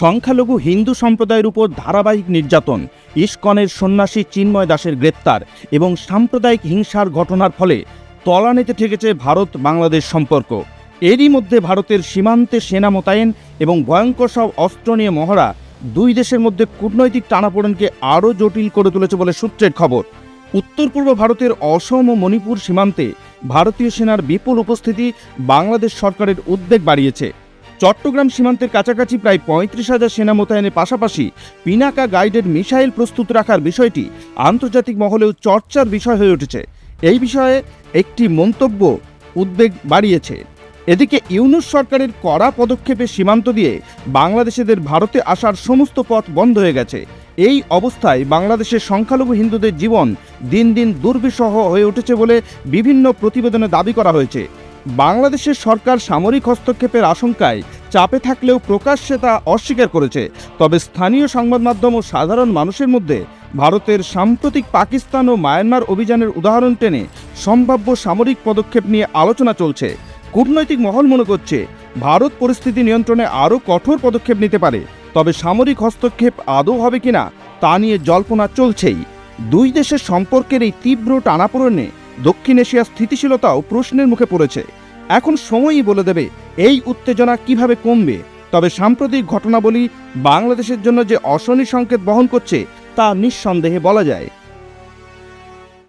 সংখ্যালঘু হিন্দু সম্প্রদায়ের উপর ধারাবাহিক নির্যাতন, ইস্কনের সন্ন্যাসী চিন্ময় দাসের গ্রেপ্তার এবং সাম্প্রদায়িক হিংসার ঘটনার ফলে তলানিতে ঠেকেছে ভারত বাংলাদেশ সম্পর্ক। এরই মধ্যে ভারতের সীমান্তে সেনা মোতায়েন এবং ভয়ঙ্কর সব অস্ত্র নিয়ে মহড়া দুই দেশের মধ্যে কূটনৈতিক টানাপোড়েনকে আরও জটিল করে তুলেছে বলে সূত্রের খবর। উত্তর পূর্ব ভারতের অসম ও মণিপুর সীমান্তে ভারতীয় সেনার বিপুল উপস্থিতি বাংলাদেশ সরকারের উদ্বেগ বাড়িয়েছে। চট্টগ্রাম সীমান্তের কাছাকাছি প্রায় ৩৫,০০০ সেনা মোতায়েনের পাশাপাশি পিনাকা গাইডেড মিসাইল প্রস্তুত রাখার বিষয়টি আন্তর্জাতিক মহলেও চর্চার বিষয় হয়ে উঠেছে। এই বিষয়ে একটি মন্তব্য উদ্বেগ বাড়িয়েছে। এদিকে ইউনূস সরকারের কড়া পদক্ষেপে সীমান্ত দিয়ে বাংলাদেশিদের ভারতে আসার সমস্ত পথ বন্ধ হয়ে গেছে। এই অবস্থায় বাংলাদেশের সংখ্যালঘু হিন্দুদের জীবন দিন দিন দুর্বিষহ হয়ে উঠেছে বলে বিভিন্ন প্রতিবেদনে দাবি করা হয়েছে। বাংলাদেশের সরকার সামরিক হস্তক্ষেপের আশঙ্কায় চাপে থাকলেও প্রকাশ্যে তা অস্বীকার করেছে। তবে স্থানীয় সংবাদ মাধ্যম ও সাধারণ মানুষের মধ্যে ভারতের সাম্প্রতিক পাকিস্তান ও মায়ানমার অভিযানের উদাহরণ টেনে সম্ভাব্য সামরিক পদক্ষেপ নিয়ে আলোচনা চলছে। কূটনৈতিক মহল মনে করছে ভারত পরিস্থিতি নিয়ন্ত্রণে আরও কঠোর পদক্ষেপ নিতে পারে, তবে সামরিক হস্তক্ষেপ আদৌ হবে কিনা তা নিয়ে জল্পনা চলছেই। দুই দেশের সম্পর্কের এই তীব্র টানাপোড়েনে দক্ষিণ এশিয়ার স্থিতিশীলতাও প্রশ্নের মুখে পড়েছে। এখন সময়ই বলে দেবে এই উত্তেজনা কিভাবে কমবে। তবে সাম্প্রতিক ঘটনাবলী বাংলাদেশের জন্য যে অশনি সংকেত বহন করছে তা নিঃসন্দেহে বলা যায়।